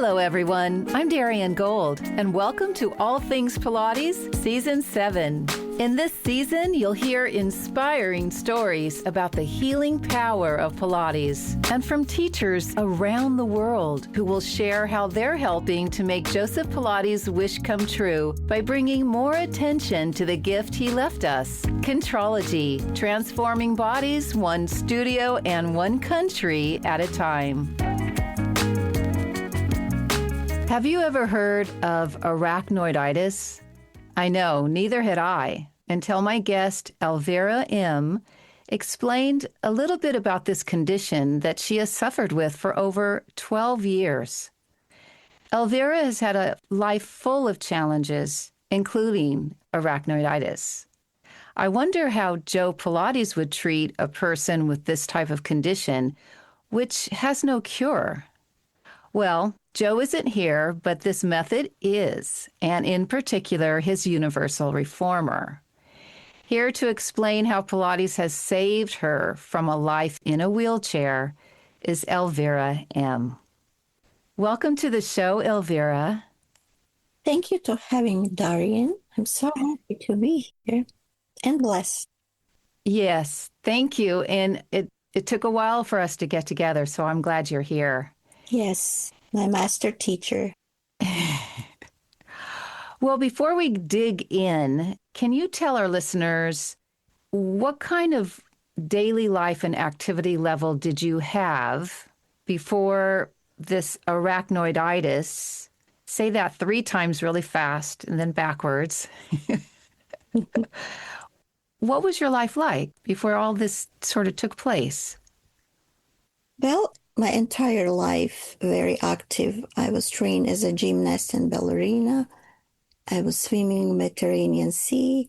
Hello, everyone. I'm Darien Gold, and welcome to All Things Pilates, Season 7. In this season, you'll hear inspiring stories about the healing power of Pilates and from teachers around the world who will share how they're helping to make Joseph Pilates' wish come true by bringing more attention to the gift he left us, Contrology, transforming bodies one studio and one country at a time. Have you ever heard of arachnoiditis? I know, neither had I, until my guest, Elvira M, explained a little bit about this condition that she has suffered with for over 12 years. Elvira has had a life full of challenges, including arachnoiditis. I wonder how Joe Pilates would treat a person with this type of condition, which has no cure. Well, Joe isn't here, but this method is, and in particular, his universal reformer. Here to explain how Pilates has saved her from a life in a wheelchair is Elvira M. Welcome to the show, Elvira. Thank you for having me, Darien. I'm so happy to be here and blessed. Yes, thank you. And it took a while for us to get together, so I'm glad you're here. Yes, my master teacher. Well, before we dig in, can you tell our listeners what kind of daily life and activity level did you have before this arachnoiditis? Say that 3 times really fast and then backwards. What was your life like before all this sort of took place? Well, my entire life, very active. I was trained as a gymnast and ballerina. I was swimming in the Mediterranean Sea.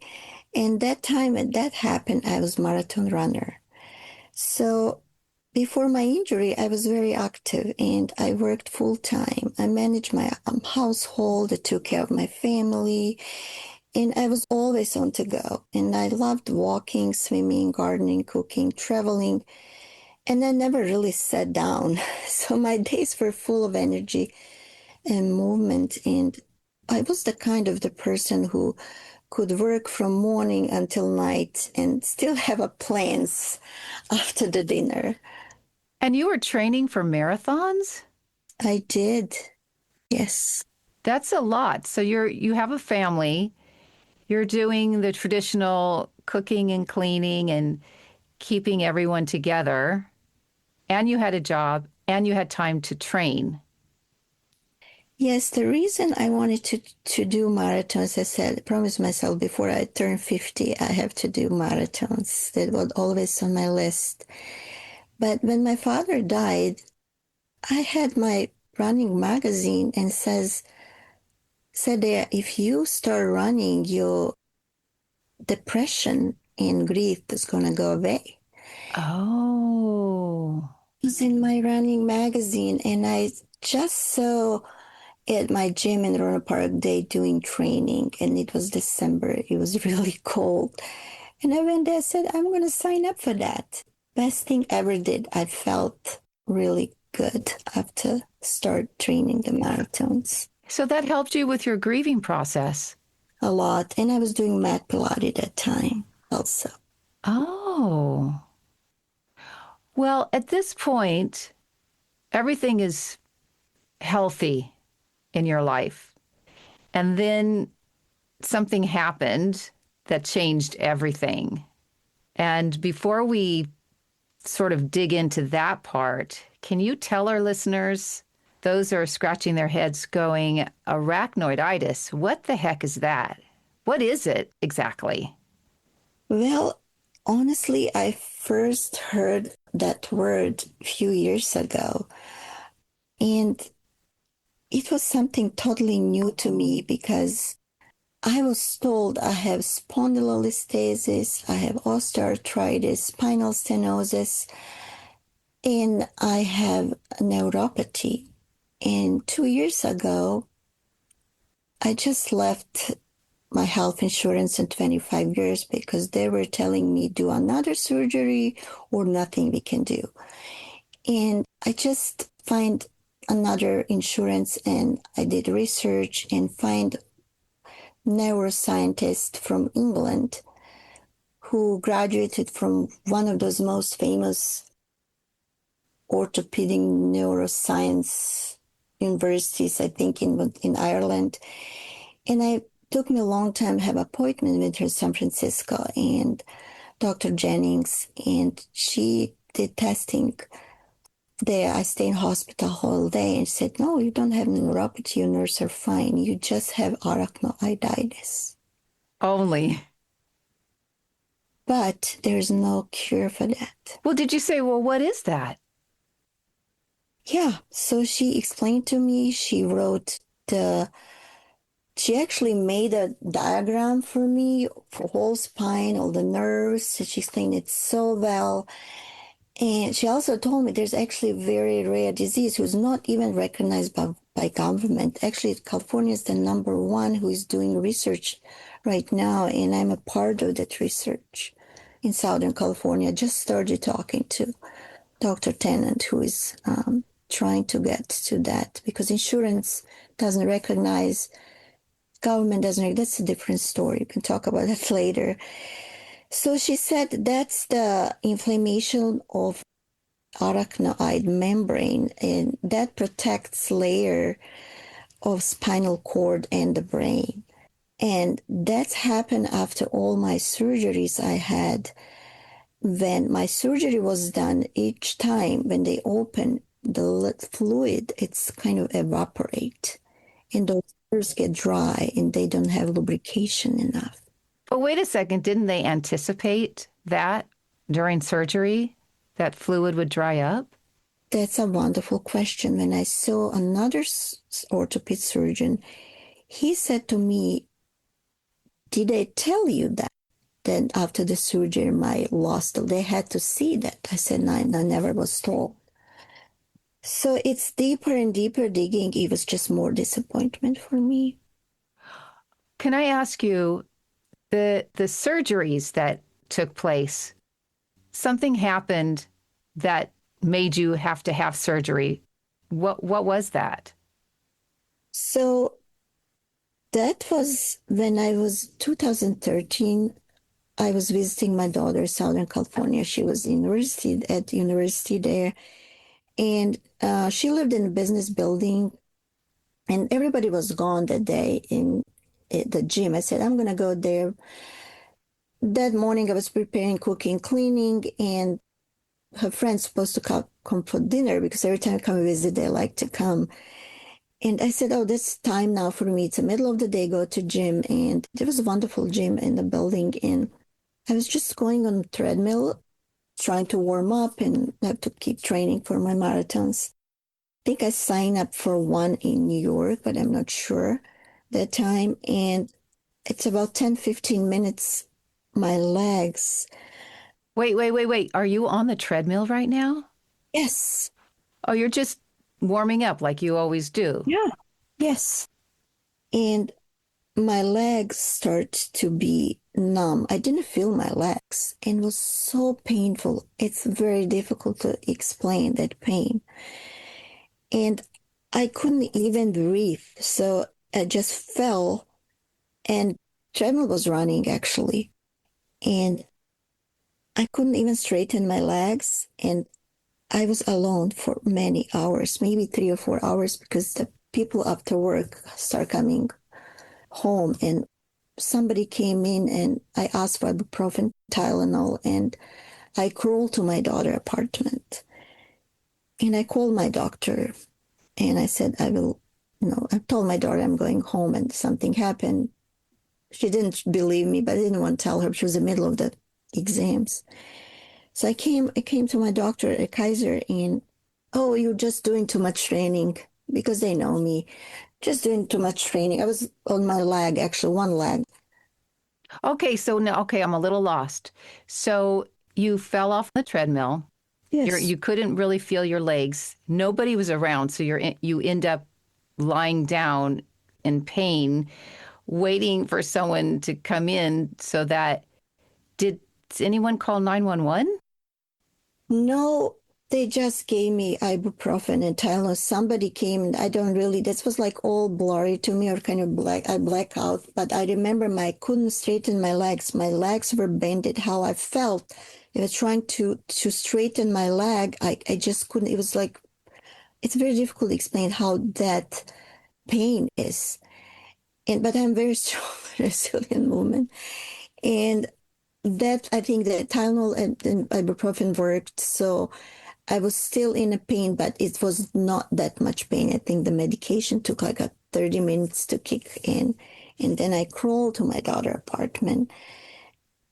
And that time that happened, I was marathon runner. So before my injury, I was very active and I worked full time. I managed my household, I took care of my family, and I was always on to go. And I loved walking, swimming, gardening, cooking, traveling. And I never really sat down. So my days were full of energy and movement. And I was the kind of the person who could work from morning until night and still have plans after the dinner. And you were training for marathons? I did, yes. That's a lot. So you have a family. You're doing the traditional cooking and cleaning and keeping everyone together. And you had a job, and you had time to train. Yes, the reason I wanted to do marathons, I said, I promised myself before I turn 50, I have to do marathons. That was always on my list. But when my father died, I had my running magazine and said there, if you start running, your depression and grief is going to go away. Oh. It was in my running magazine, and I just saw at my gym in Roanoke Park Day doing training, and it was December. It was really cold. And I went there and said, I'm going to sign up for that. Best thing ever did. I felt really good after start training the marathons. So that helped you with your grieving process? A lot. And I was doing mat Pilates at that time also. Oh. Well, at this point, everything is healthy in your life. And then something happened that changed everything. And before we sort of dig into that part, can you tell our listeners, those who are scratching their heads going, arachnoiditis, what the heck is that? What is it exactly? Well, honestly, I first heard that word a few years ago. And it was something totally new to me because I was told I have spondylolisthesis, I have osteoarthritis, spinal stenosis, and I have neuropathy. And 2 years ago, I just left my health insurance in 25 years because they were telling me do another surgery or nothing we can do. And I just find another insurance and I did research and find neuroscientist from England who graduated from one of those most famous orthopedic neuroscience universities, I think in Ireland. And it took me a long time to have an appointment with her in San Francisco and Dr. Jennings, and she did testing there. I stayed in hospital whole day and said, no, you don't have neuropathy, your nerves are fine. You just have arachnoiditis. Only. But there's no cure for that. Well, did you say, well, what is that? Yeah, so she explained to me, she actually made a diagram for me for whole spine, all the nerves. She explained it so well. And she also told me there's actually a very rare disease who's not even recognized by government. Actually, California is the number one who is doing research right now, and I'm a part of that research in Southern California. Just started talking to Dr. Tennant, who is trying to get to that because insurance doesn't recognize, government doesn't recognize. That's a different story. We can talk about that later. So she said that's the inflammation of arachnoid membrane, and that protects layer of spinal cord and the brain. And that's happened after all my surgeries I had. When my surgery was done, each time when they open the fluid, it's kind of evaporate, and those nerves get dry and they don't have lubrication enough. But wait a second, didn't they anticipate that during surgery, that fluid would dry up? That's a wonderful question. When I saw another orthopedic surgeon, he said to me, did they tell you that? Then after the surgery, my loss, they had to see that. I said, no, I never was told. So it's deeper and deeper digging. It was just more disappointment for me. Can I ask you, the surgeries that took place, something happened that made you have to have surgery. What was that? So that was when I was 2013. I was visiting my daughter in Southern California. She was at university there. And she lived in a business building. And everybody was gone that day in the gym. I said, I'm going to go there. That morning, I was preparing, cooking, cleaning. And her friend's supposed to come for dinner because every time I come visit, they like to come. And I said, oh, this time now for me. It's the middle of the day, go to gym. And there was a wonderful gym in the building. And I was just going on the treadmill, trying to warm up and have to keep training for my marathons. I think I signed up for one in New York, but I'm not sure that time. And it's about 10, 15 minutes. My legs. Wait. Are you on the treadmill right now? Yes. Oh, you're just warming up like you always do. Yeah. Yes. And my legs start to be numb. I didn't feel my legs and it was so painful. It's very difficult to explain that pain. And I couldn't even breathe. So I just fell and treadmill was running actually. And I couldn't even straighten my legs. And I was alone for many hours, maybe 3 or 4 hours, because the people after work start coming home and somebody came in and I asked for ibuprofen, Tylenol, and I crawled to my daughter's apartment. And I called my doctor and I said, I told my daughter I'm going home and something happened. She didn't believe me, but I didn't want to tell her. She was in the middle of the exams. So I came to my doctor at Kaiser and, oh, you're just doing too much training because they know me. Just doing too much training. I was on my leg, actually, one leg. Okay, I'm a little lost. So you fell off the treadmill. Yes. You couldn't really feel your legs. Nobody was around, so you end up lying down in pain, waiting for someone to come in. So that did anyone call 911? No, They just gave me ibuprofen and Tylenol. Somebody came, and I don't really, this was like all blurry to me or kind of black. I black out, but I remember I couldn't straighten my legs. My legs were bended. How I felt. I was trying to straighten my leg. I just couldn't. It was like, it's very difficult to explain how that pain is. But I'm very strong, resilient woman. And that, I think that Tylenol and ibuprofen worked. So I was still in a pain, but it was not that much pain. I think the medication took like 30 minutes to kick in. And then I crawled to my daughter's apartment.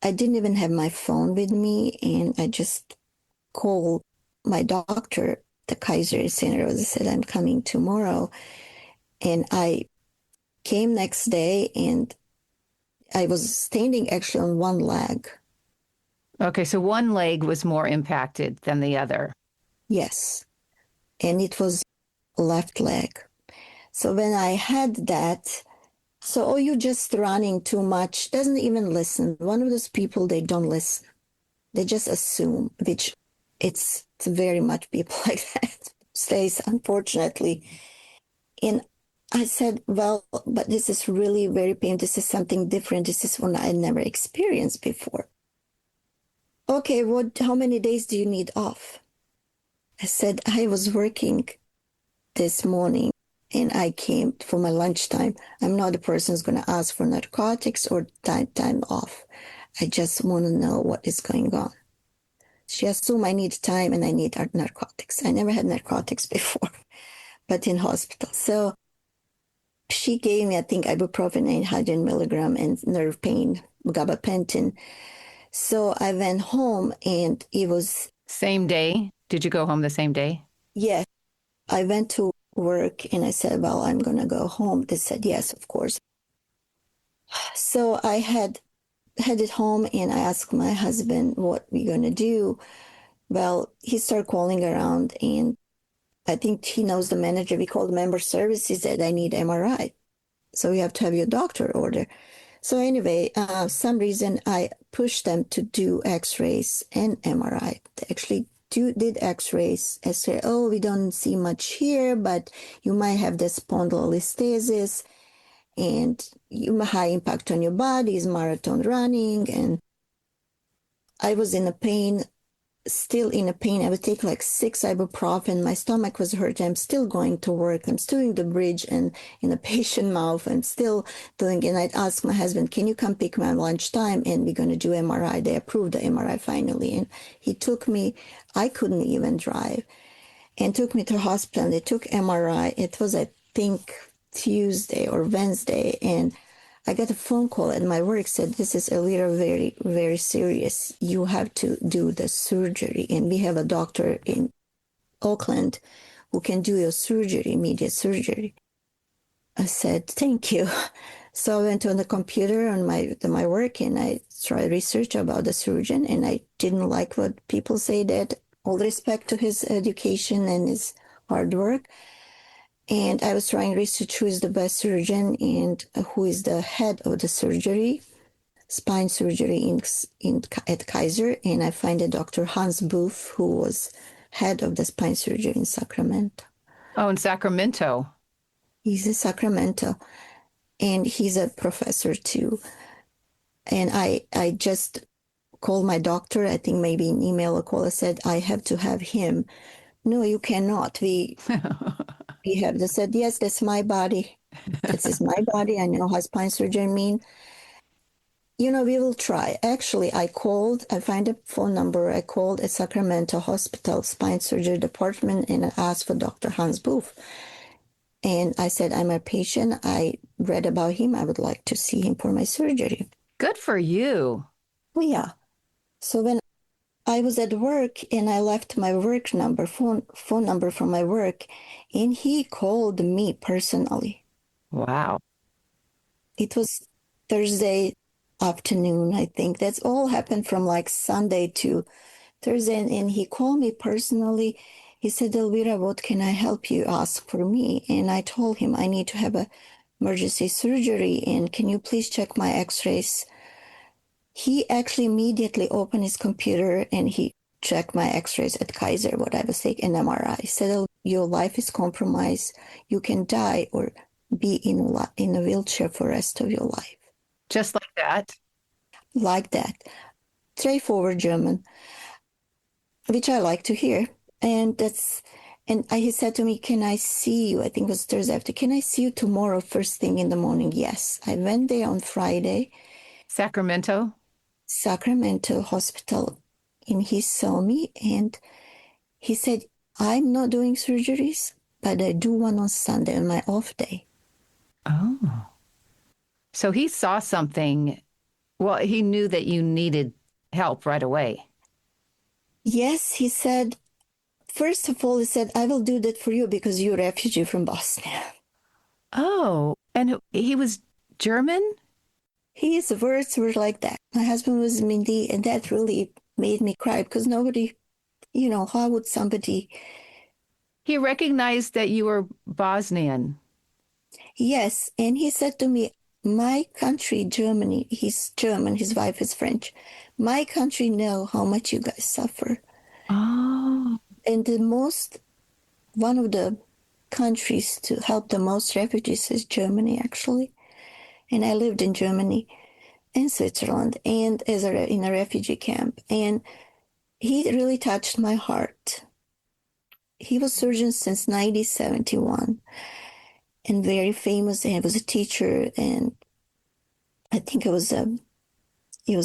I didn't even have my phone with me. And I just called my doctor, the Kaiser Center. I said, I'm coming tomorrow. And I came next day and I was standing actually on one leg. Okay, so one leg was more impacted than the other. Yes. And it was left leg. So when I had that, so, oh, you just running too much, doesn't even listen. One of those people, they don't listen. They just assume, which it's very much people like that stays, unfortunately. And I said, well, but this is really very painful. This is something different. This is one I never experienced before. Okay, how many days do you need off? I said, I was working this morning and I came for my lunchtime. I'm not the person who's going to ask for narcotics or time off. I just want to know what is going on. She assumed I need time and I need narcotics. I never had narcotics before, but in hospital. So she gave me, I think, ibuprofen 900 milligram and nerve pain, gabapentin. So I went home and it was... Same day? Did you go home the same day? Yes. I went to work and I said, well, I'm going to go home. They said, yes, of course. So I headed home and I asked my husband what we're going to do. Well, he started calling around and I think he knows the manager. We called member service. He said, I need MRI. So you have to have your doctor order. So anyway, some reason I pushed them to do x-rays and MRI. They actually did x-rays and said, oh, we don't see much here, but you might have this spondylolisthesis and you have high impact on your body, is marathon running. And I was in a pain, still in a pain. I would take like 6 ibuprofen. My stomach was hurt. I'm still going to work. I'm still doing the bridge and in a patient mouth. I'm still doing it. And I'd ask my husband, can you come pick me at lunchtime? And we're going to do MRI. They approved the MRI finally. And he took me, I couldn't even drive, and took me to the hospital. And they took MRI. It was, I think, Tuesday or Wednesday. And I got a phone call at my work, said, this is Elvira, very, very serious. You have to do the surgery. And we have a doctor in Oakland who can do your surgery, immediate surgery. I said, thank you. So I went on the computer on my work and I tried research about the surgeon. And I didn't like what people say, that all respect to his education and his hard work. And I was trying to research who is the best surgeon and who is the head of the surgery, spine surgery at Kaiser. And I find a Dr. Hans Booth, who was head of the spine surgery in Sacramento. Oh, in Sacramento. He's in Sacramento. And he's a professor too. And I just called my doctor, I think maybe an email or call. I said, I have to have him. No, you cannot. We have. They said, yes, that's my body. This is my body. I know how spine surgery mean. We will try. Actually, I find a phone number. I called a Sacramento hospital spine surgery department and I asked for Dr. Hans Booth. And I said, I'm a patient. I read about him. I would like to see him for my surgery. Good for you. Oh, yeah. So when I was at work and I left my work number, phone number from my work, and he called me personally. Wow. It was Thursday afternoon, I think. That's all happened from like Sunday to Thursday. And he called me personally. He said, Elvira, what can I help you? Ask for me. And I told him I need to have a emergency surgery. And can you please check my x-rays? He actually immediately opened his computer and he check my x-rays at Kaiser, what I was taking, MRI. He said, oh, your life is compromised. You can die or be in a wheelchair for the rest of your life. Just like that? Like that. Straightforward German, which I like to hear. And he said to me, can I see you? I think it was Thursday after. Can I see you tomorrow first thing in the morning? Yes. I went there on Friday. Sacramento Hospital. And he saw me and he said, I'm not doing surgeries, but I do one on Sunday on my off day. Oh. So he saw something. Well, he knew that you needed help right away. Yes, he said, first of all, he said, I will do that for you because you're a refugee from Bosnia. Oh, and he was German? His words were like that. My husband was Mindy, and that really made me cry because nobody, how would somebody... He recognized that you were Bosnian. Yes, and he said to me, my country, Germany, he's German, his wife is French. My country know how much you guys suffer. Oh. And one of the countries to help the most refugees is Germany, actually. And I lived in Germany and Switzerland and in a refugee camp. And he really touched my heart. He was surgeon since 1971 and very famous. And he was a teacher. And I think it was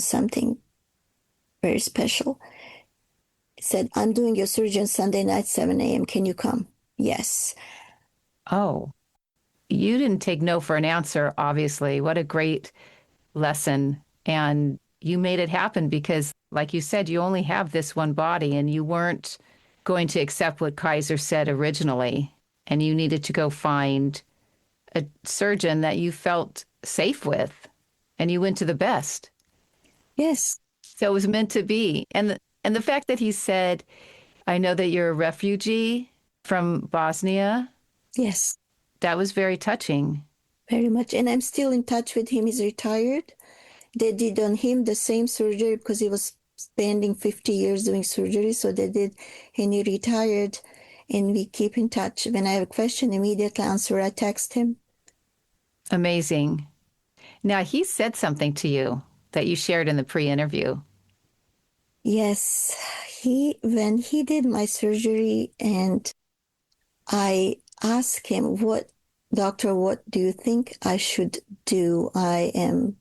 something very special. He said, I'm doing your surgery Sunday night, 7 a.m. Can you come? Yes. Oh, you didn't take no for an answer, obviously. What a great lesson. And you made it happen because, like you said, you only have this one body and you weren't going to accept what Kaiser said originally. And you needed to go find a surgeon that you felt safe with. And you went to the best. Yes. So it was meant to be. And the fact that he said, I know that you're a refugee from Bosnia. Yes. That was very touching. Very much. And I'm still in touch with him. He's retired. They did on him the same surgery because he was spending 50 years doing surgery. So they did, and he retired. And we keep in touch. When I have a question, immediately answer, I text him. Amazing. Now, he said something to you that you shared in the pre-interview. Yes. When he did my surgery and I asked him, doctor, what do you think I should do? I am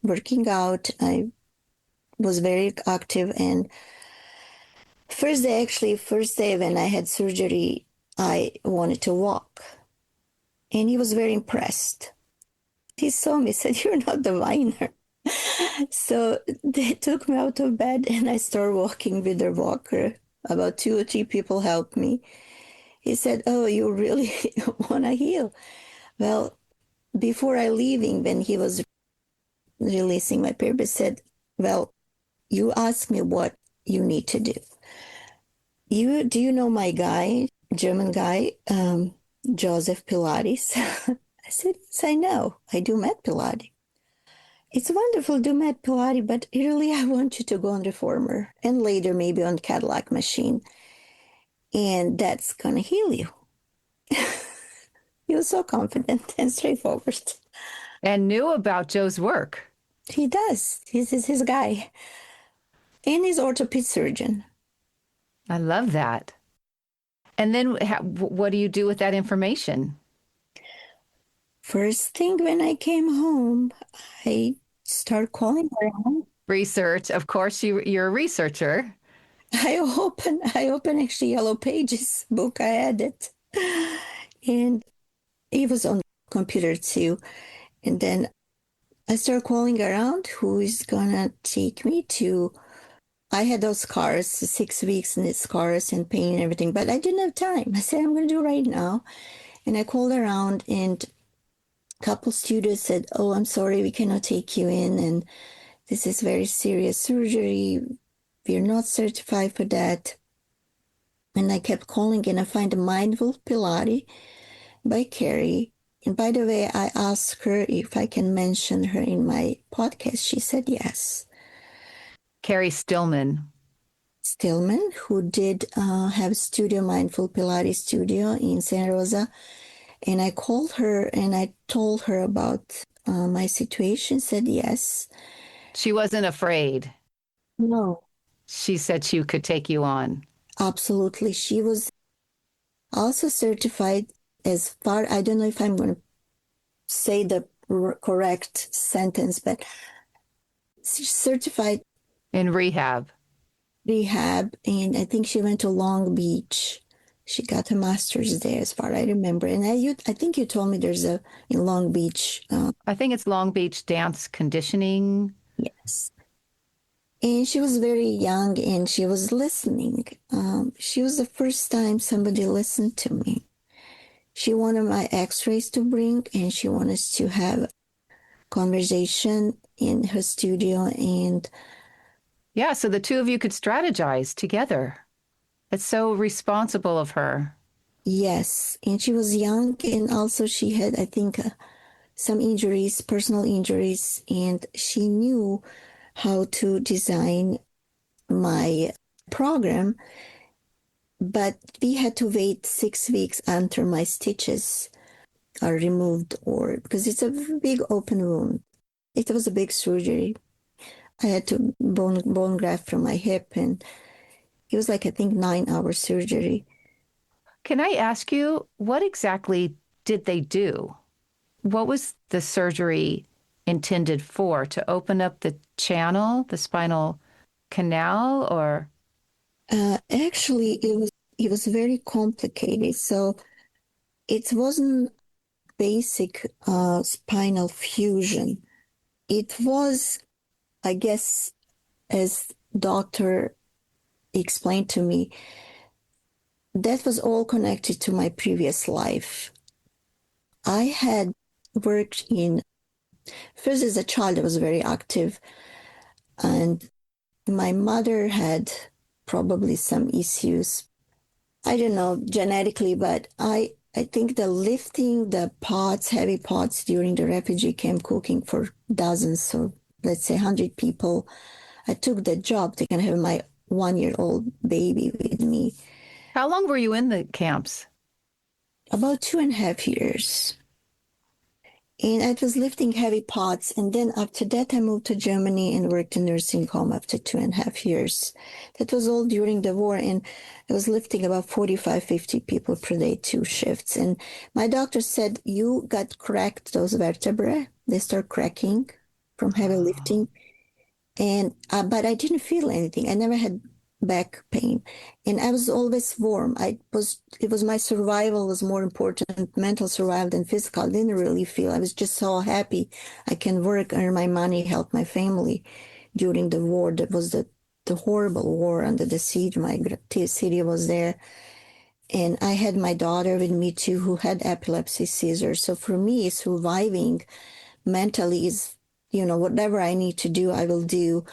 working out. I was very active. And first day when I had surgery, I wanted to walk. And he was very impressed. He saw me, said, you're not the whiner. So they took me out of bed and I started walking with their walker. About 2 or 3 people helped me. He said, oh, you really want to heal? Well, before I leaving, when he was releasing my paper, said, well, you asked me what you need to do. Do you know my guy, German guy, Joseph Pilates? I said, yes, I know. I do mat Pilates. It's wonderful to do mat Pilates, but really I want you to go on reformer and later maybe on Cadillac machine. And that's going to heal you. He was so confident and straightforward. And knew about Joe's work. He does. He's his guy. And he's orthopedic surgeon. I love that. And then what do you do with that information? First thing when I came home, I start calling around. Research. Of course, you're a researcher. I open actually Yellow Pages book. I had it. And it was on the computer too. And then I started calling around who is gonna take me to. I had those scars, 6 weeks and it's scars and pain and everything, but I didn't have time. I said, I'm gonna do it right now. And I called around and a couple students said, oh, I'm sorry, we cannot take you in. And this is very serious surgery. We're not certified for that. And I kept calling and I find a Mindful Pilates by Carrie. And by the way, I asked her if I can mention her in my podcast. She said yes. Carrie Stillman. Stillman, who did have studio, Mindful Pilates studio in Santa Rosa. And I called her and I told her about my situation, said yes. She wasn't afraid. No, She said she could take you on. absolutely. She was also certified as far, I don't know if I'm going to say the correct sentence, but she's certified In rehab. rehab, and I think she went to Long Beach. She got a master's there, as far as I remember. And I think you told me there's a in Long Beach. I think it's Long Beach Dance Conditioning. Yes. And she was very young, and she was listening. She was the first time somebody listened to me. She wanted my X-rays to bring, and she wanted us to have conversation in her studio. And Yeah, so the two of you could strategize together. It's so responsible of her. yes, and she was young, and also she had, I think, some injuries, personal injuries, and she knew how to design my program. But we had to wait 6 weeks until my stitches are removed, or because it's a big open wound. It was a big surgery. I had to bone graft from my hip, and it was like, I think, 9 hour surgery. Can I ask you, what exactly did they do? What was the surgery intended for? To open up the channel, the spinal canal, or? Actually, it was very complicated. So it wasn't basic spinal fusion. It was, I guess, as doctor explained to me, that was all connected to my previous life. I had worked first as a child, I was very active, and my mother had probably some issues. I don't know genetically, but I think the lifting the pots, heavy pots during the refugee camp, cooking for dozens or let's say 100 people, I took the job to kind of have my 1-year-old baby with me. How long were you in the camps? About 2.5 years. And I was lifting heavy pots. And then after that, I moved to Germany and worked in nursing home after 2.5 years. That was all during the war. And I was lifting about 45, 50 people per day, 2 shifts. And my doctor said, you got cracked, those vertebrae. They start cracking from heavy lifting. And but I didn't feel anything. I never had back pain, and I was always warm. It was my survival was more important, mental survival than physical. I didn't really feel. I was just so happy I can work, earn my money, help my family during the war. That was the horrible war under the siege. My city was there, and I had my daughter with me too, who had epilepsy seizures. So for me, surviving mentally is, whatever I need to do, I will do.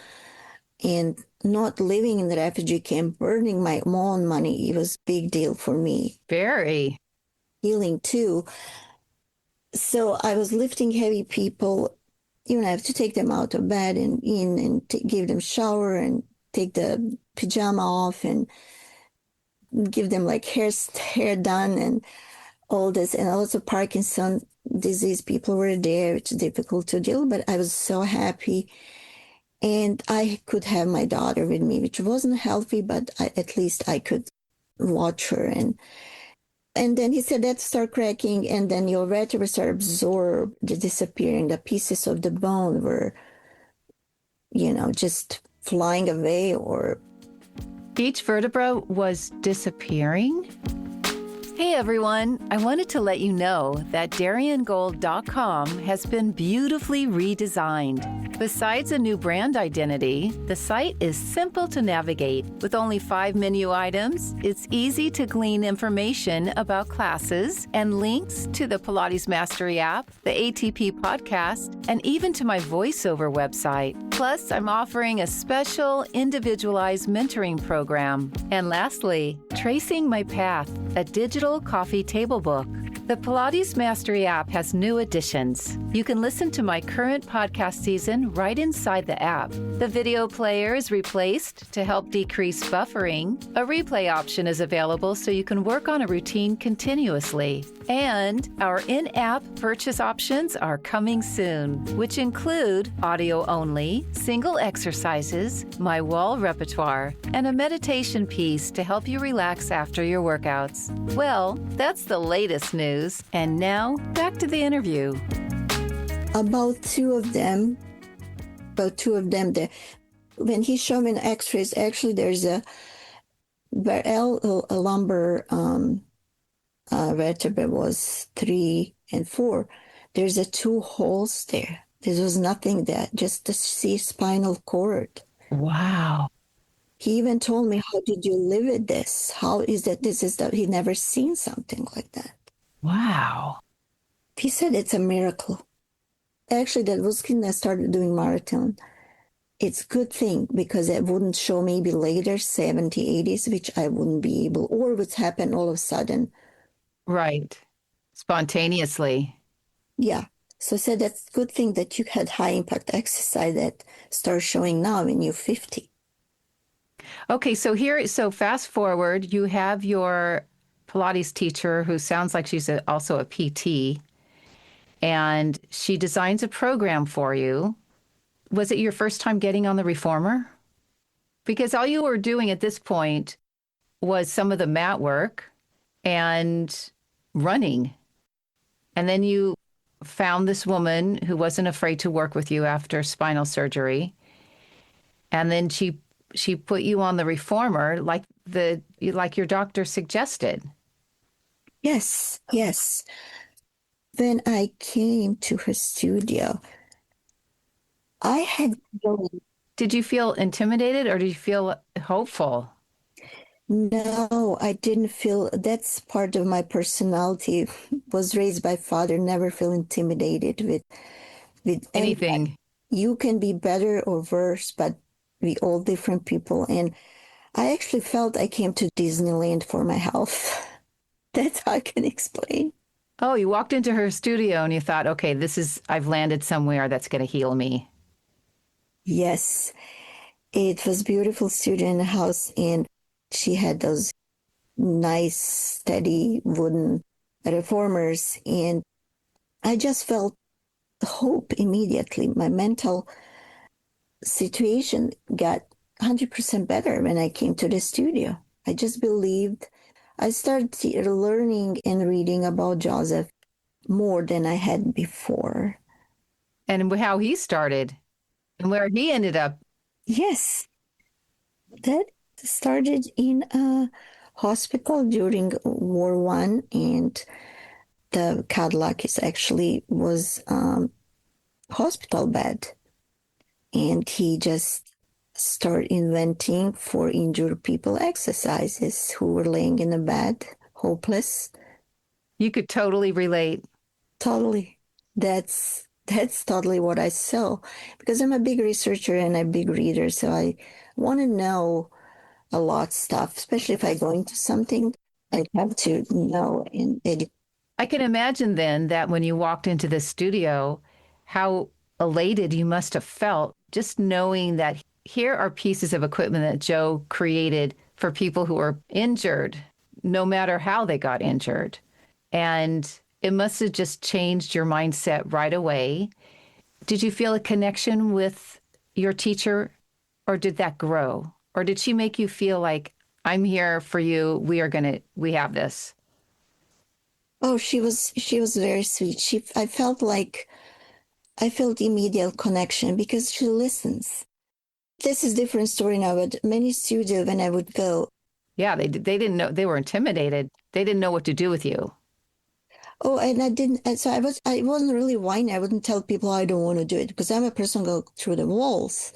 And not living in the refugee camp, burning my own money, it was a big deal for me. Very. Healing too. So I was lifting heavy people. I have to take them out of bed and in and give them shower and take the pajama off and give them like hair done and all this. And also Parkinson disease people were there. It's difficult to deal, but I was so happy. And I could have my daughter with me, which wasn't healthy, but at least I could watch her. And then he said that start cracking, and then your vertebrae start absorbed, disappearing. The pieces of the bone were, just flying away, or Each vertebra was disappearing? Hey everyone, I wanted to let you know that DarienGold.com has been beautifully redesigned. Besides a new brand identity, the site is simple to navigate. With only 5 menu items, it's easy to glean information about classes and links to the Pilates Mastery app, the ATP podcast, and even to my voiceover website. Plus, I'm offering a special individualized mentoring program. And lastly, Tracing My Path, a digital coffee table book. The Pilates Mastery app has new additions. You can listen to my current podcast season right inside the app. The video player is replaced to help decrease buffering. A replay option is available so you can work on a routine continuously. And our in-app purchase options are coming soon, which include audio only, single exercises, my wall repertoire, and a meditation piece to help you relax after your workouts. Well, that's the latest news. And now, back to the interview. About two of them, when he showed me in x-rays, actually there's a lumbar vertebra was 3 and 4. There's a 2 holes there. There was nothing there, just the spinal cord. Wow. He even told me, how did you live with this? How is that he never seen something like that. Wow. He said it's a miracle. Actually, that was when I started doing marathon. It's a good thing because it wouldn't show maybe later, 70s, 80s, which I wouldn't be able, or would happen all of a sudden. Right. Spontaneously. Yeah. So I said that's a good thing that you had high impact exercise that starts showing now when you're 50. Okay, so fast forward, you have your Pilates teacher who sounds like she's also a PT, and she designs a program for you. Was it your first time getting on the reformer? Because all you were doing at this point was some of the mat work and running. And then you found this woman who wasn't afraid to work with you after spinal surgery. And then she put you on the reformer like your doctor suggested. Yes. When I came to her studio, I had feeling. Did you feel intimidated or did you feel hopeful? No, I didn't feel. That's part of my personality. Was raised by father, never feel intimidated with Anything. You can be better or worse, but we all different people. And I actually felt I came to Disneyland for my health. That's how I can explain. Oh, you walked into her studio and you thought, okay, I've landed somewhere that's going to heal me. Yes, it was beautiful studio in the house, and she had those nice, steady wooden reformers, and I just felt hope immediately. My mental situation got 100% better when I came to the studio. I just believed. I started learning and reading about Joseph more than I had before. And how he started and where he ended up. Yes, that started in a hospital during War One, and the Cadillac was hospital bed, and he just started inventing for injured people exercises who were laying in a bed, hopeless. You could totally relate. Totally. That's totally what I saw, because I'm a big researcher and a big reader, so I want to know a lot of stuff, especially if I go into something, I have to know and educate. I can imagine then that when you walked into the studio, how elated you must have felt just knowing that here are pieces of equipment that Joe created for people who are injured, no matter how they got injured. And it must have just changed your mindset right away. Did you feel a connection with your teacher, or did that grow? Or did she make you feel like, I'm here for you, we have this? Oh, she was very sweet. I felt immediate connection because she listens. This is a different story now, but many studios, when I would go. Yeah, they didn't know, they were intimidated. They didn't know what to do with you. Oh, and I didn't, so I wasn't really whining. I wouldn't tell people I don't want to do it because I'm a person who go through the walls.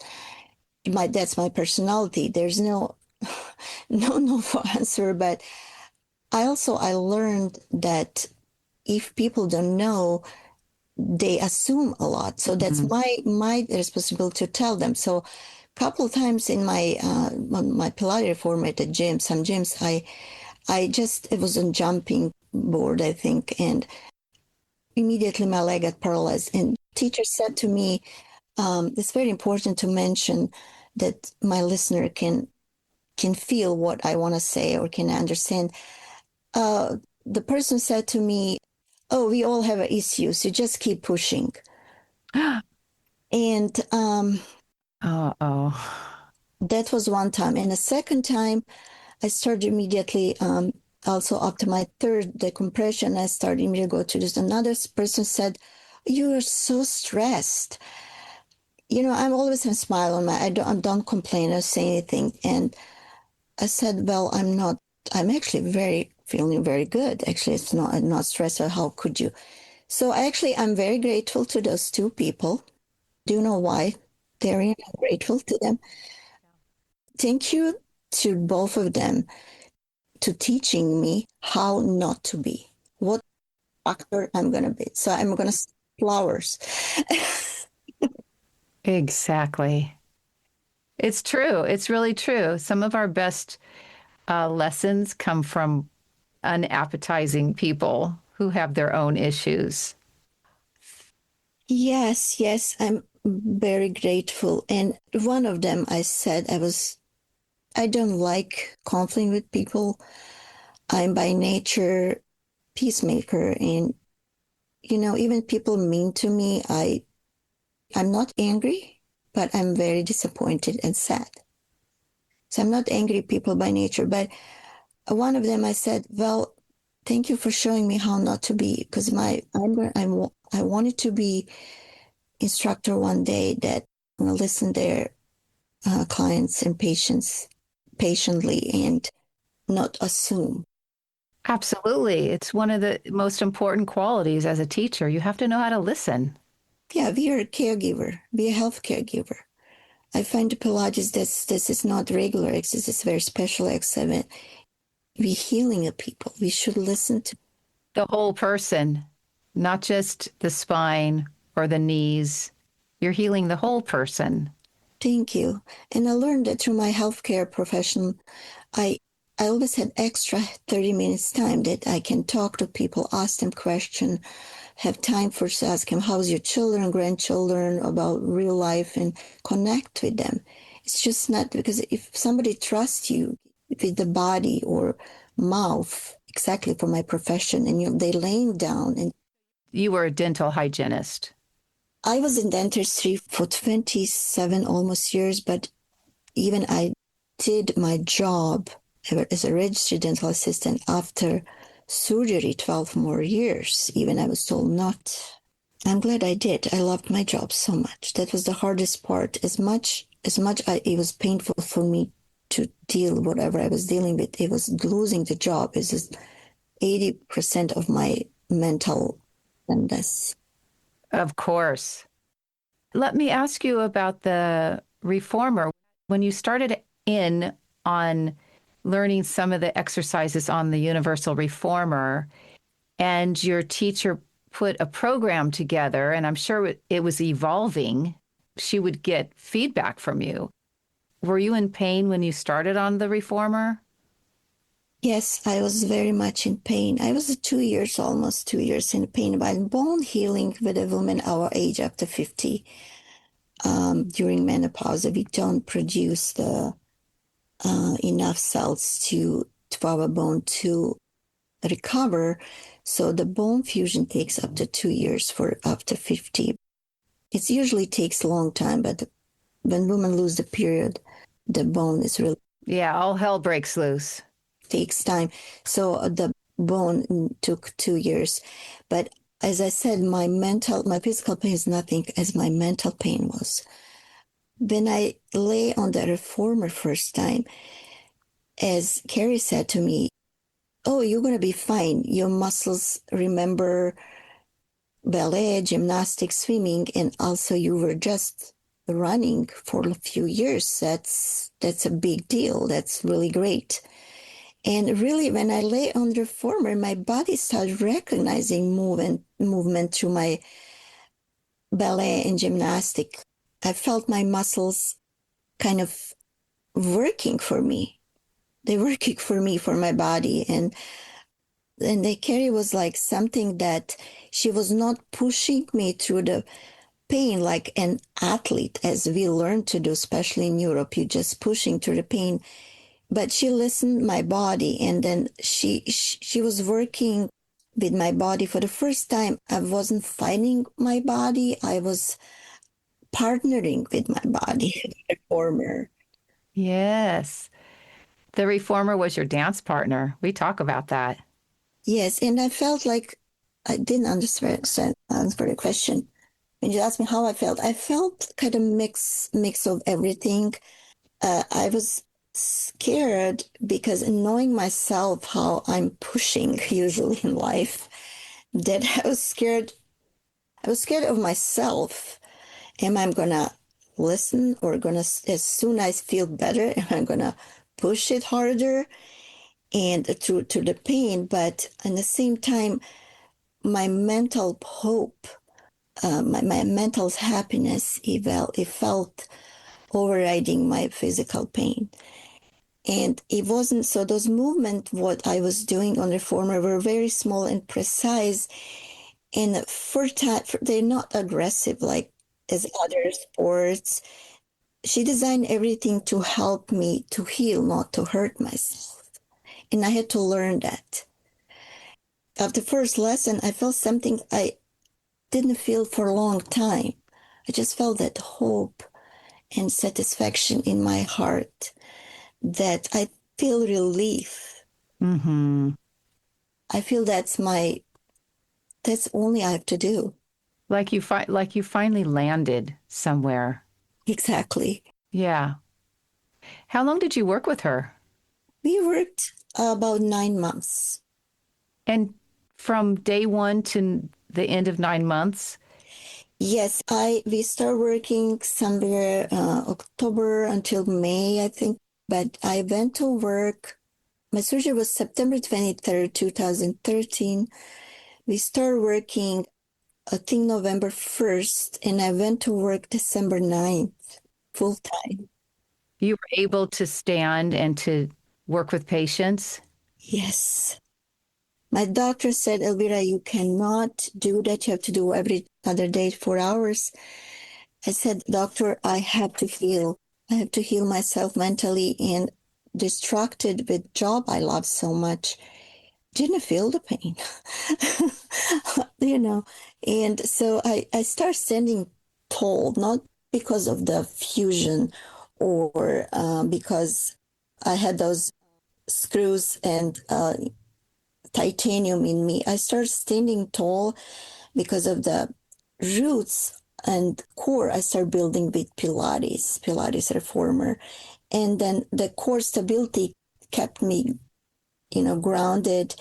That's my personality. There's no answer, but I learned that if people don't know, they assume a lot. So that's my responsibility to tell them. So a couple of times in my Pilates reform at the gym, some gyms, it wasn't jumping board, I think, and immediately my leg got paralyzed. And teacher said to me, it's very important to mention that my listener can feel what I want to say or can understand. The person said to me, "Oh, we all have issues. You just keep pushing." And that was one time. And the second time, I started immediately. Also after my third decompression, I started immediately go to this. Another person said, "You are so stressed." I'm always a smile on my. I don't complain or say anything. And I said, "Well, I'm not. I'm actually feeling very good. Actually, it's not. I'm not stressed. How could you?" So I'm very grateful to those two people. Do you know why, Darien? I'm grateful to them. Thank you to both of them to teaching me how not to be, what actor I'm going to be. So I'm going to flowers. Exactly. It's true. It's really true. Some of our best lessons come from unappetizing people who have their own issues. Yes, I'm very grateful. And one of them, I said, I don't like conflict with people. I'm by nature peacemaker. And, even people mean to me, I'm not angry, but I'm very disappointed and sad. So I'm not angry people by nature. But one of them, I said, well, thank you for showing me how not to be, because I wanted to be instructor one day that will listen their clients and patients patiently and not assume. Absolutely. It's one of the most important qualities as a teacher. You have to know how to listen. Yeah, we are a caregiver. We are a health caregiver. I find Pilates this is not regular exercise. It's very special exercise. We healing a people. We should listen to The whole person, not just the spine or the knees. You're healing the whole person. Thank you. And I learned that through my healthcare profession, I always had extra 30 minutes time that I can talk to people, ask them questions, have time for to ask them, how's your children, grandchildren, about real life and connect with them. It's just not because if somebody trusts you with the body or mouth, exactly for my profession, and they laying down and You were a dental hygienist. I was in dentistry for 27 almost years, but even I did my job as a registered dental assistant after surgery 12 more years. Even I was told not. I'm glad I did. I loved my job so much. That was the hardest part. As much it was painful for me to deal whatever I was dealing with. It was losing the job. It was 80% of my mental illness. Of course. Let me ask you about the reformer. When you started in on learning some of the exercises on the universal reformer, and your teacher put a program together, and I'm sure it was evolving, she would get feedback from you. Were you in pain when you started on the reformer? Yes, I was very much in pain. I was almost 2 years in pain. But bone healing with a woman our age after 50, during menopause, we don't produce the enough cells to our bone to recover. So the bone fusion takes up to 2 years for after 50. It usually takes a long time, but when women lose the period, the bone is really Yeah, all hell breaks loose. takes time. So the bone took 2 years. But as I said, my physical pain is nothing as my mental pain was. When I lay on the reformer first time, as Carrie said to me, oh, you're going to be fine. Your muscles remember ballet, gymnastics, swimming, and also you were just running for a few years. That's a big deal. That's really great. And really, when I lay on the reformer, my body started recognizing movement through my ballet and gymnastic. I felt my muscles kind of working for me. They're working for me, for my body. And And the carry was like something that she was not pushing me through the pain like an athlete, as we learn to do, especially in Europe. You're just pushing through the pain. But she listened my body, and then she was working with my body for the first time. I wasn't fighting my body. I was partnering with my body, reformer. Yes. The reformer was your dance partner. We talk about that. Yes, and I felt like I didn't understand answer the question. When you asked me how I felt kind of mix of everything. I was scared because knowing myself how I'm pushing usually in life, that I was scared of myself. Am I gonna listen or gonna, as soon as I feel better, am I gonna push it harder and to the pain? But at the same time, my mental hope, my mental happiness, it felt overriding my physical pain. And it wasn't so those movements, what I was doing on reformer were very small and precise. And they're not aggressive like as other sports. She designed everything to help me to heal, not to hurt myself. And I had to learn that. After the first lesson, I felt something I didn't feel for a long time. I just felt that hope and satisfaction in my heart that I feel relief. Mm-hmm. I feel that's only I have to do. Like you finally landed somewhere. Exactly. Yeah. How long did you work with her? We worked about 9 months. And from day one to the end of 9 months? Yes, we start working somewhere October until May, I think. But I went to work. My surgery was September 23rd, 2013. We started working, I think, November 1st, and I went to work December 9th, full time. You were able to stand and to work with patients? Yes. My doctor said, Elvira, you cannot do that. You have to do every other day 4 hours. I said, doctor, I have to heal. I have to heal myself mentally and distracted with job I love so much. Didn't feel the pain, you know. And so I start standing tall, not because of the fusion or because I had those screws and titanium in me. I started standing tall because of the roots and core I started building with Pilates reformer. And then the core stability kept me, grounded.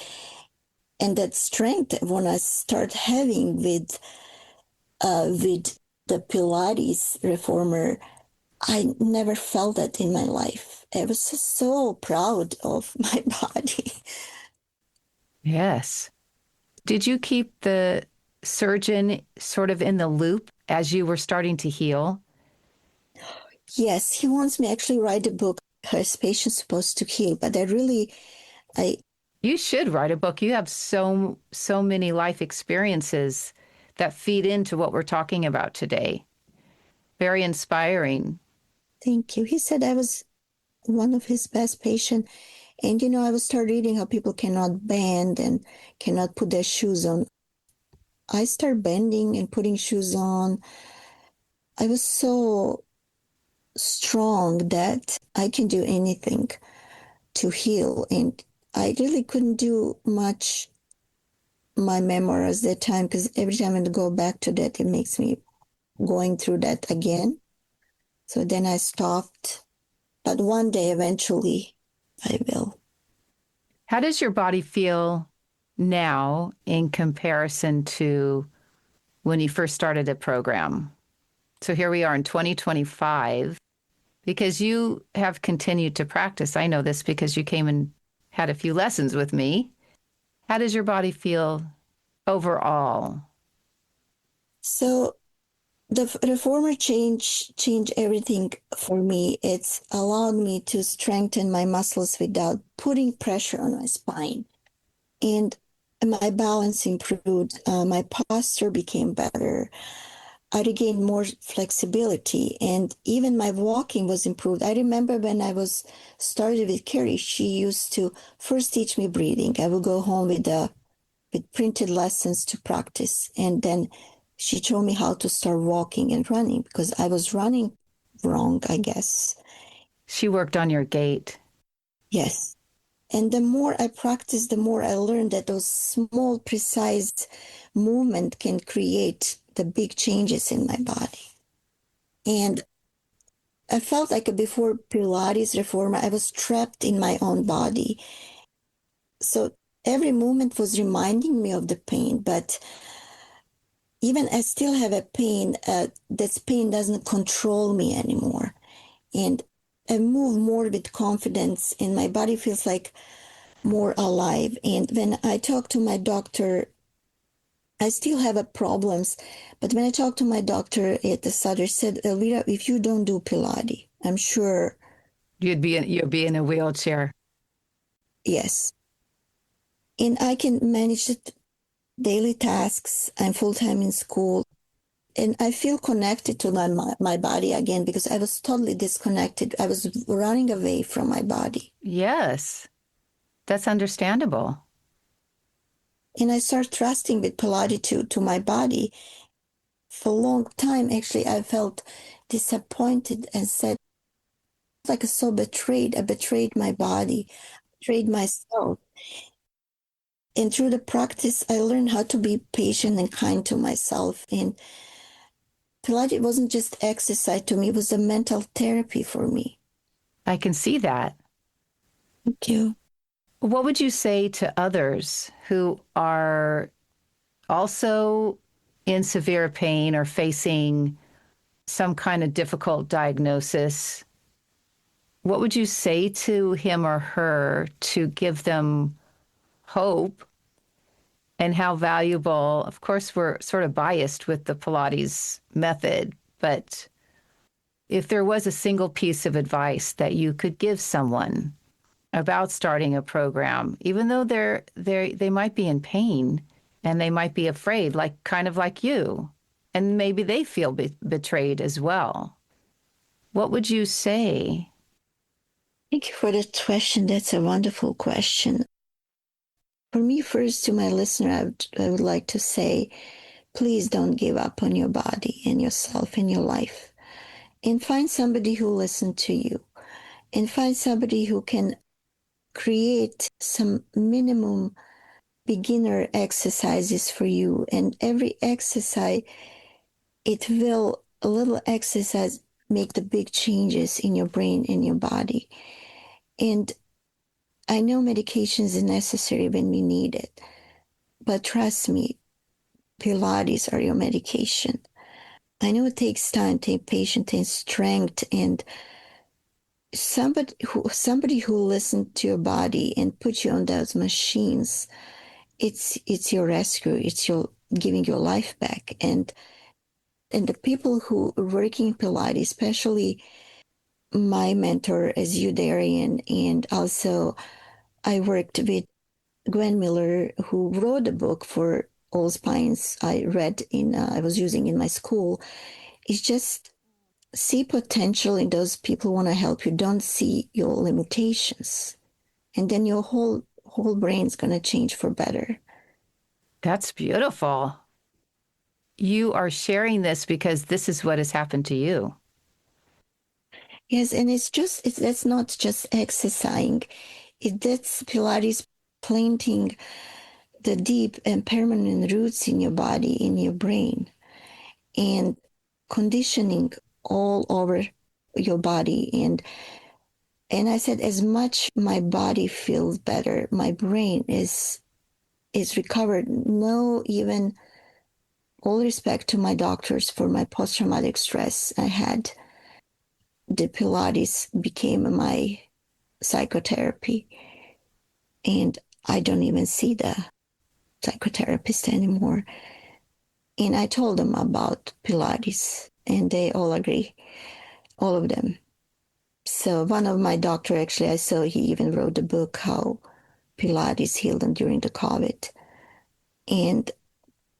And that strength when I start having with the Pilates reformer, I never felt that in my life. I was just so proud of my body. Yes. Did you keep the surgeon sort of in the loop as you were starting to heal? Yes, he wants me actually write a book. His patient's supposed to heal, but I You should write a book. You have so many life experiences that feed into what we're talking about today. Very inspiring. thank you. He said I was one of his best patients. And, I was start reading how people cannot bend and cannot put their shoes on. I start bending and putting shoes on. I was so strong that I can do anything to heal. And I really couldn't do much my memoirs that time because every time I go back to that, it makes me going through that again. So then I stopped. But one day, eventually, I will. How does your body feel now in comparison to when you first started the program? So here we are in 2025, because you have continued to practice. I know this because you came and had a few lessons with me. How does your body feel overall? So the reformer change everything for me. It's allowed me to strengthen my muscles without putting pressure on my spine. And My balance improved. My posture became better. I regained more flexibility, and even my walking was improved. I remember when I was started with Carrie, she used to first teach me breathing. I would go home with printed lessons to practice, and then she showed me how to start walking and running because I was running wrong, I guess. She worked on your gait. Yes. And the more I practiced, the more I learned that those small, precise movement can create the big changes in my body. And I felt like before Pilates reformer, I was trapped in my own body. So every movement was reminding me of the pain, but even I still have a pain, this pain doesn't control me anymore. And I move more with confidence, and my body feels like more alive. And when I talk to my doctor, I still have a problems, but when I talked to my doctor at the Sutter, said, Elvira, if you don't do Pilates, I'm sure, You'd be in a wheelchair. yes. And I can manage the daily tasks. I'm full-time in school. And I feel connected to my body again because I was totally disconnected. I was running away from my body. Yes, that's understandable. And I started trusting with Pilates to my body. For a long time, actually, I felt disappointed and said, like so betrayed. I betrayed my body, betrayed myself. And through the practice, I learned how to be patient and kind to myself. And Pilates wasn't just exercise to me, it was a mental therapy for me. I can see that. Thank you. What would you say to others who are also in severe pain or facing some kind of difficult diagnosis? What would you say to him or her to give them hope and how valuable? Of course, we're sort of biased with the Pilates method, but if there was a single piece of advice that you could give someone about starting a program, even though they might be in pain and they might be afraid, like kind of like you, and maybe they feel betrayed as well. What would you say? Thank you for that question. That's a wonderful question. For me, first, to my listener, I would like to say, please don't give up on your body and yourself and your life. And find somebody who listens to you. And find somebody who can create some minimum beginner exercises for you. And every exercise, a little exercise make the big changes in your brain and your body. And I know medications are necessary when we need it, but trust me, Pilates are your medication. I know it takes time, take patience and strength, and somebody who listens to your body and put you on those machines, it's your rescue. It's your giving your life back. And the people who are working in Pilates, especially my mentor as you, Darien, and also I worked with Gwen Miller, who wrote a book for All Spines I read I was using in my school. It's just see potential in those people who want to help you. Don't see your limitations. And then your whole brain's going to change for better. That's beautiful. You are sharing this because this is what has happened to you. Yes, and that's not just exercising. That's Pilates planting the deep and permanent roots in your body, in your brain, and conditioning all over your body. And I said, as much my body feels better, my brain is recovered. No, even all respect to my doctors for my post-traumatic stress I had. The Pilates became my psychotherapy. And I don't even see the psychotherapist anymore. And I told them about Pilates, and they all agree, all of them. So one of my doctor, actually, I saw he even wrote a book how Pilates healed them during the COVID. And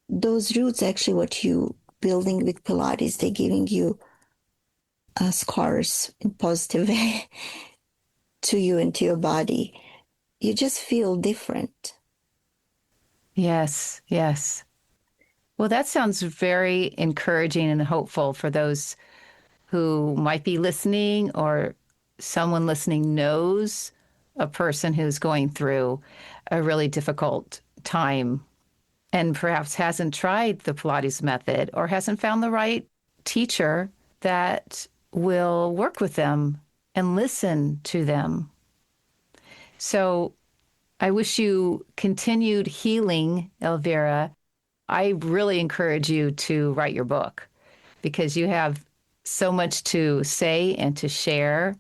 those roots, actually, what you building with Pilates, they're giving you scars in positive way to you and to your body. You just feel different. Yes, yes. Well, that sounds very encouraging and hopeful for those who might be listening, or someone listening knows a person who's going through a really difficult time and perhaps hasn't tried the Pilates method or hasn't found the right teacher that will work with them and listen to them. So I wish you continued healing, Elvira. I really encourage you to write your book because you have so much to say and to share.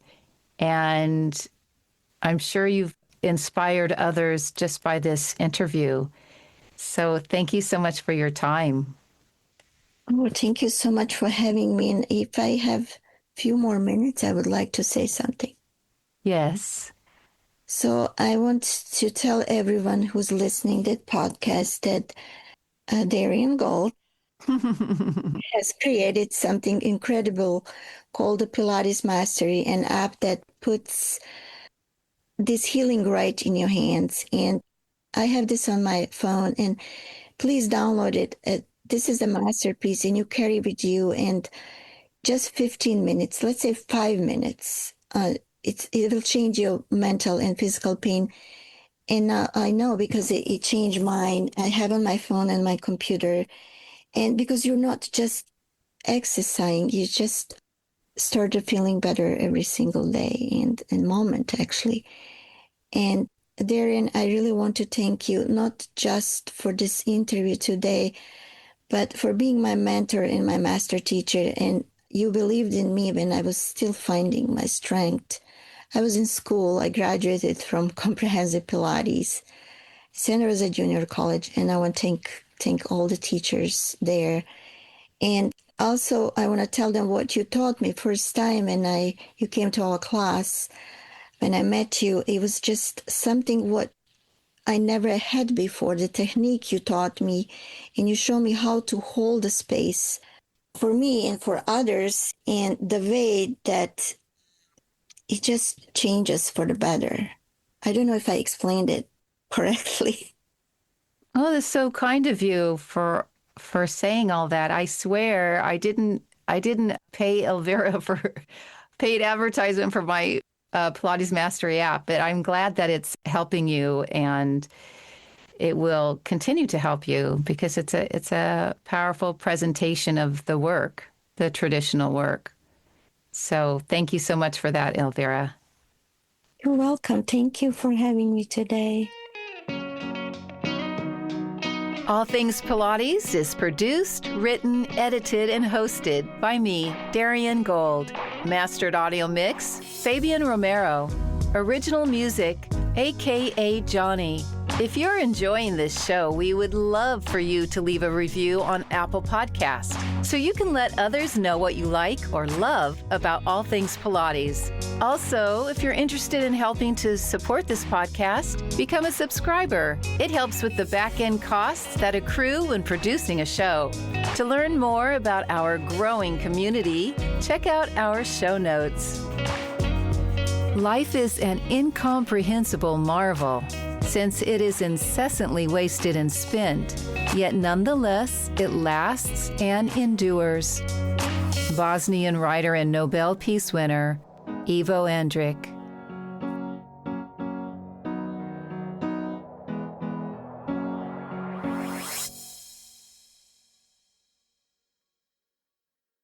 And I'm sure you've inspired others just by this interview. So thank you so much for your time. Oh, thank you so much for having me. And if I have a few more minutes, I would like to say something. Yes. So I want to tell everyone who's listening to that podcast that Darien Gold has created something incredible called the Pilates Mastery, an app that puts this healing right in your hands. And I have this on my phone, and please download it. This is a masterpiece, and you carry with you. And just 15 minutes, let's say 5 minutes, it will change your mental and physical pain. And I know because it changed mine. I have on my phone and my computer. And because you're not just exercising, you just started feeling better every single day and moment, actually. And Darien, I really want to thank you, not just for this interview today, but for being my mentor and my master teacher. And you believed in me when I was still finding my strength. I was in school. I graduated from Comprehensive Pilates Center as a junior college, and I want to thank all the teachers there. And also, I want to tell them what you taught me first time when you came to our class. When I met you, it was just something what I never had before. The technique you taught me, and you showed me how to hold the space for me and for others, and the way that it just changes for the better. I don't know if I explained it correctly. Oh, that's so kind of you for saying all that. I swear I didn't pay Elvira for paid advertisement for my Pilates Mastery app, but I'm glad that it's helping you, and it will continue to help you because it's a powerful presentation of the work, the traditional work. So thank you so much for that, Elvira. You're welcome. Thank you for having me today. All Things Pilates is produced, written, edited, and hosted by me, Darien Gold. Mastered audio mix, Fabian Romero. Original music, a.k.a. Johnny. If you're enjoying this show, we would love for you to leave a review on Apple Podcasts so you can let others know what you like or love about All Things Pilates. Also, if you're interested in helping to support this podcast, become a subscriber. It helps with the back-end costs that accrue when producing a show. To learn more about our growing community, check out our show notes. Life is an incomprehensible marvel, since it is incessantly wasted and spent, yet nonetheless it lasts and endures. Bosnian writer and Nobel Peace winner, Ivo Andrić.